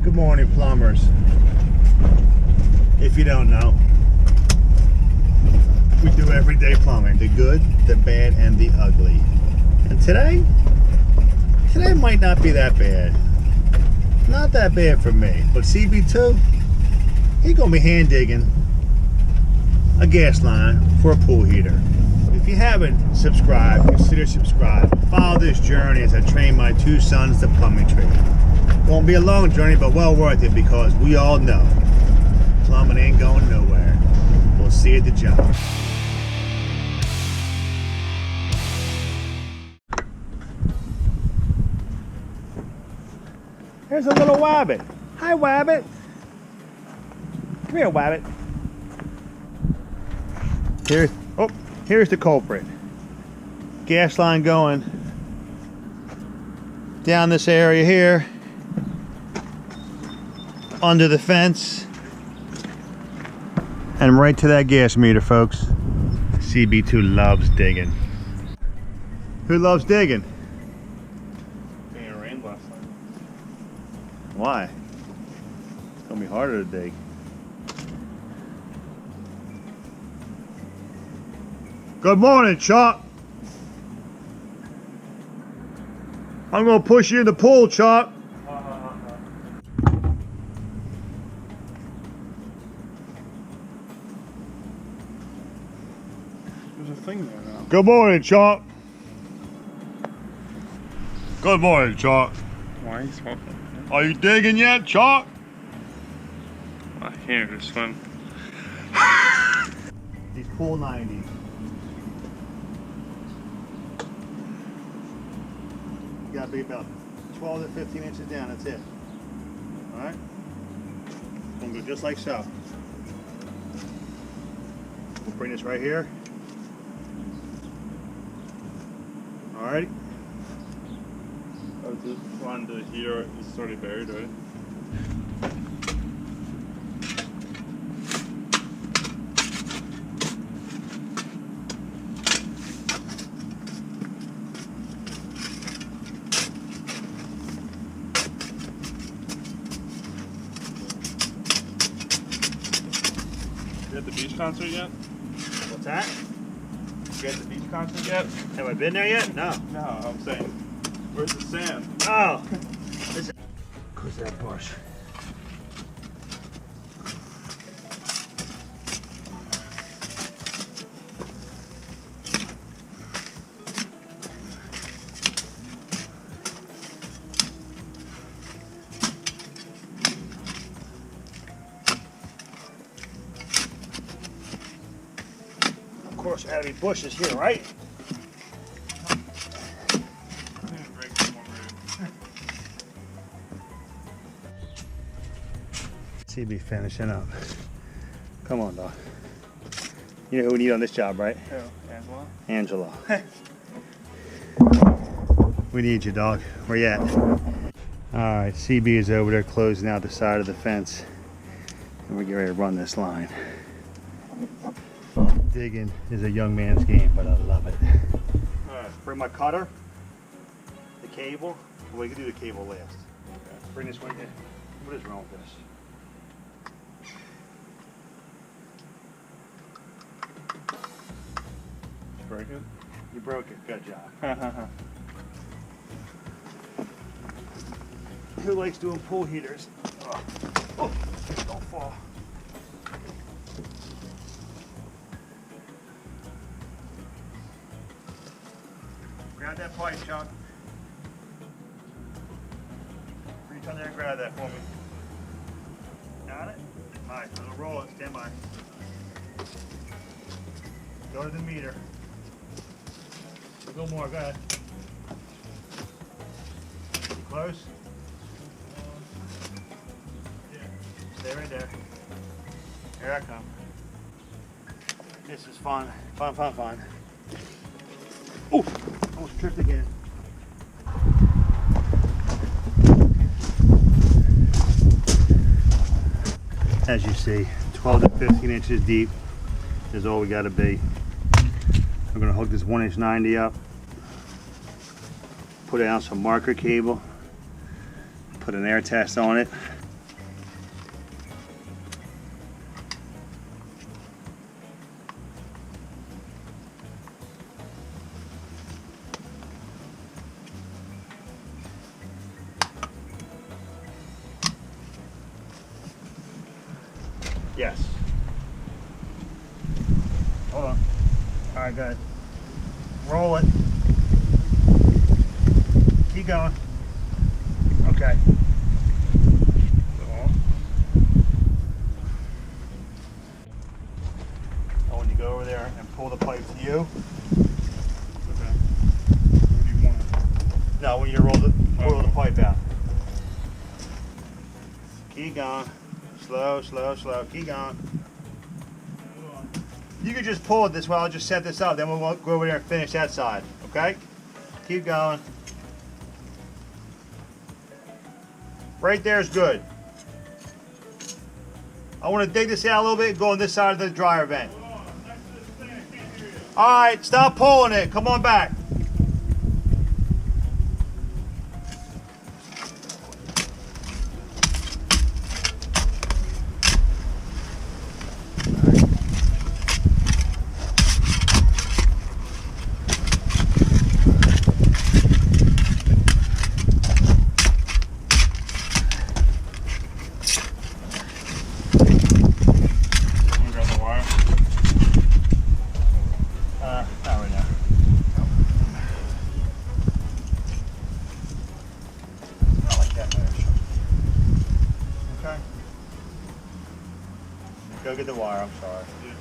Good morning, plumbers. If you don't know, we do everyday plumbing, the good, the bad, and the ugly. And today might not be that bad. Not that bad for me, but CB2, he's gonna be hand digging a gas line for a pool heater. If you haven't subscribed, consider subscribing. Follow this journey as I train my two sons the plumbing trade. Won't be a long journey, but well worth it, because we all know plumbing ain't going nowhere. We'll see you at the job. Here's a little wabbit. Hi, wabbit. Come here, wabbit. Here's the culprit. Gas line going down this area here, under the fence, and right to that gas meter, folks. CB2 loves digging. Who loves digging? It rained last night. Why? It's gonna be harder to dig. Good morning, Chuck. I'm gonna push you in the pool, Chuck. There's a thing there now. Good morning, Chuck. Good morning, Chuck. Why are you smoking? Are you digging yet, Chuck? I can't swim. These pool 90s. You gotta be about 12 to 15 inches down, that's it. Alright? Gonna go just like so. We'll bring this right here. Alrighty. Oh, this one, the heater is already buried, right? You at the beach concert yet? What's that? You at the beach concert yet? Have I been there yet? No. No, I'm saying, where's the sand? Oh! Cause that bush. Of course, there had to be bushes here, right? CB finishing up. Come on, dog. You know who we need on this job, right? Who? Angelo? Angelo. We need you, dog. Where you at? Alright, CB is over there closing out the side of the fence. And we're getting ready to run this line. Digging is a young man's game, but I love it. Alright, bring my cutter, the cable. Well, we can do the cable last. Okay. Bring this right here. What is wrong with this? Break it? You broke it. Good job. Who likes doing pool heaters? Oh, don't fall. Grab that pipe, Chuck. Reach on there and grab that for me. Got it? Alright, I'm gonna roll it. Stand by. Go to the meter. A little more, go ahead. You close? Yeah. Stay right there. Here I come. This is fun. Fun. Oh! Almost tripped again. As you see, 12 to 15 inches deep is all we got to be. We're going to hook this 1" 90 up, put it on some marker cable, put an air test on it, Yes. Hold on. All right, good. Roll it. Keep going. Okay. Oh, when you go over there and pull the pipe to you. Okay. What do you want? No, when you pull the pipe out. Keep going. Slow, slow, slow. Keep going. You can just pull it this way. I'll just set this up. Then we'll go over there and finish that side. Okay? Keep going. Right there is good. I want to dig this out a little bit and go on this side of the dryer vent. All right, stop pulling it. Come on back. Not right now. Not like that, Marshall. Okay. Go get the wire, I'm sorry. Yeah.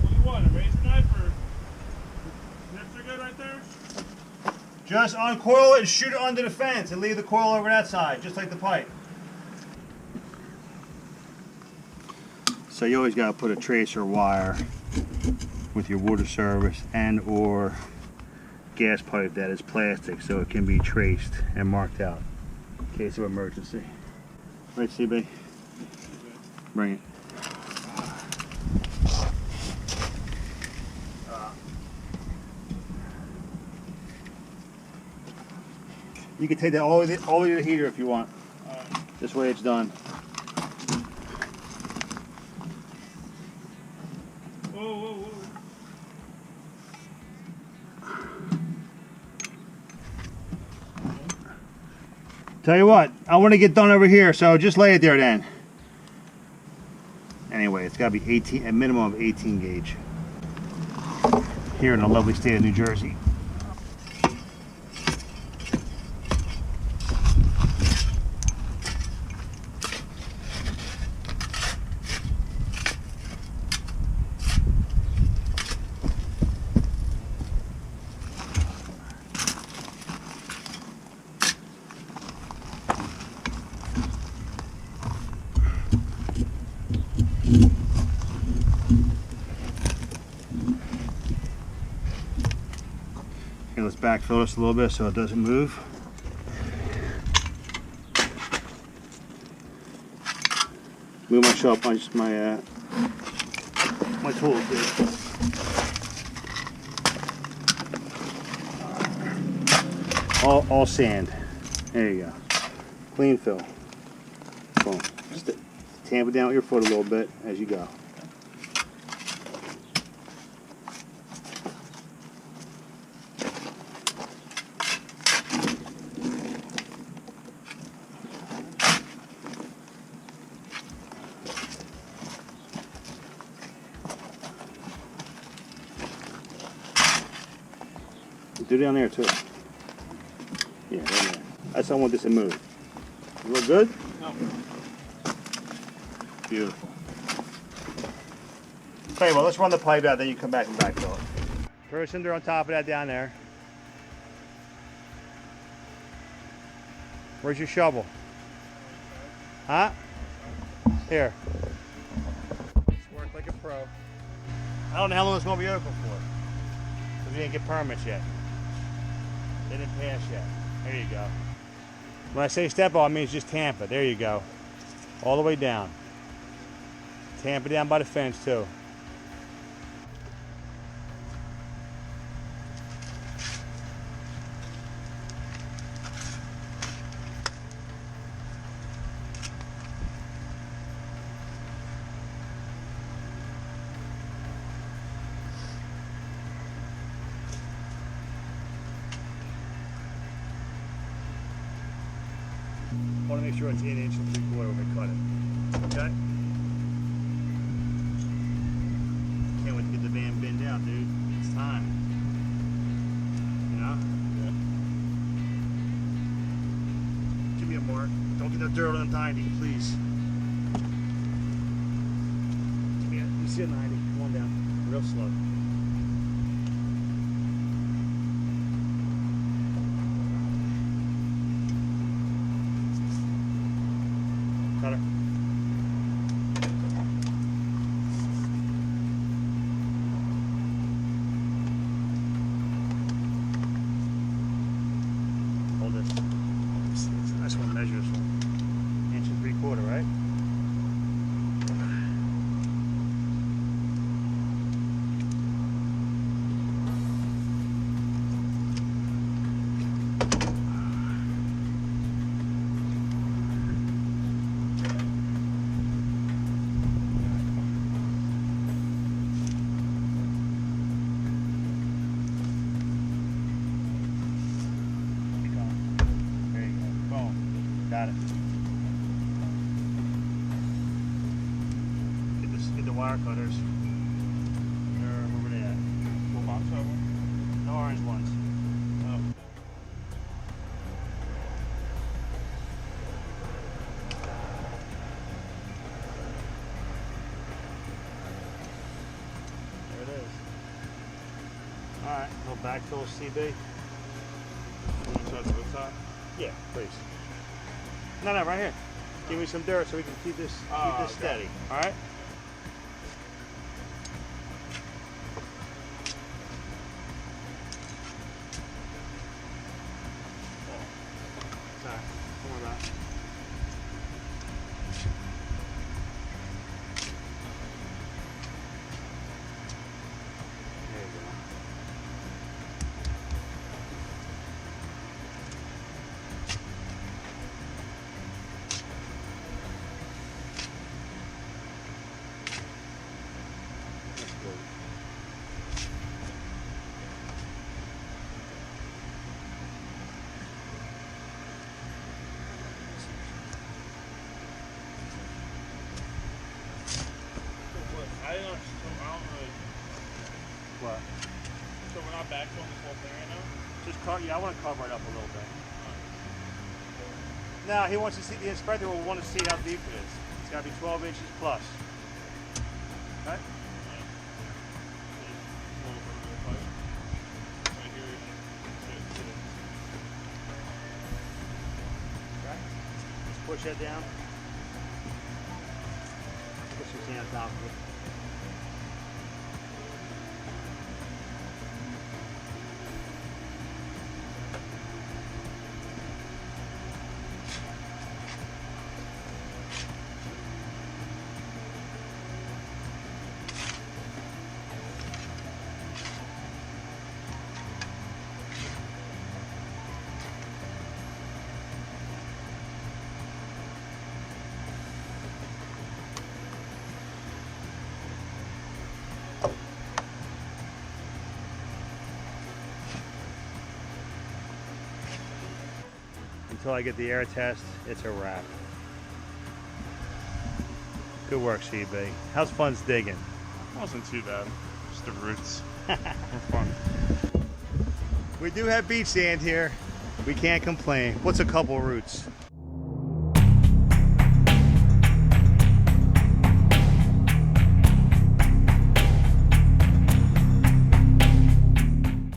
What do you want, a razor knife or nips are good right there? Just uncoil it and shoot it under the fence and leave the coil over that side, just like the pipe. So you always got to put a tracer wire with your water service and or gas pipe that is plastic so it can be traced and marked out in case of emergency. Right, CB? Bring it. You can take that all the way to the heater if you want. This way it's done. Whoa, whoa, whoa. Tell you what, I want to get done over here, so just lay it there then. Anyway, it's got to be 18, a minimum of 18 gauge. Here in the lovely state of New Jersey. Okay, let's backfill this a little bit so it doesn't move. Move my shop on just my tools here. All sand. There you go. Clean fill. Boom. Just tamp it down with your foot a little bit as you go. Do down there too. Yeah, right there. I just don't want this to move. You look good? No. Beautiful. Okay, well, let's run the pipe out, then you come back and backfill it. Throw a cinder on top of that down there. Where's your shovel? Huh? Here. Just work like a pro. I don't know how long it's going to be open for. Because we didn't get permits yet. They didn't pass yet. There you go. When I say step on, it means just tamp it. There you go. All the way down. Tamp it down by the fence too. Want to make sure it's 1 inch and 3/4 when we cut it. Okay? Can't wait to get the van binned out, dude. It's time. You know? Yeah. Give me a mark. Don't get no dirt on the 90, please. Give me a, you see a 90. Come on down. Real slow. Cutter. Hold this. It's a nice one. Measure this one. 1 3/4, right? There you go. Boom. Got it. Get the wire cutters. Where were they at? What box that one? The orange ones. Oh. There it is. Alright, no backfill CB. One side to the side. Yeah, please. No, right here. Give me some dirt so we can keep this Okay. steady. Alright? Sorry. Don't worry about it. There you go. That's good. I don't really. What? So we're not backfilling this whole thing right now? Just cut. Yeah, I want to cover it up a little bit. Now he wants to see. The inspector will want to see how deep it is. It's got to be 12 inches plus. Okay. Okay. Just push that down. Push your hand on top of it. Until I get the air test, it's a wrap. Good work, CB. How's fun's digging? Wasn't too bad. Just the roots. Were fun. We do have beach sand here. We can't complain. What's a couple roots?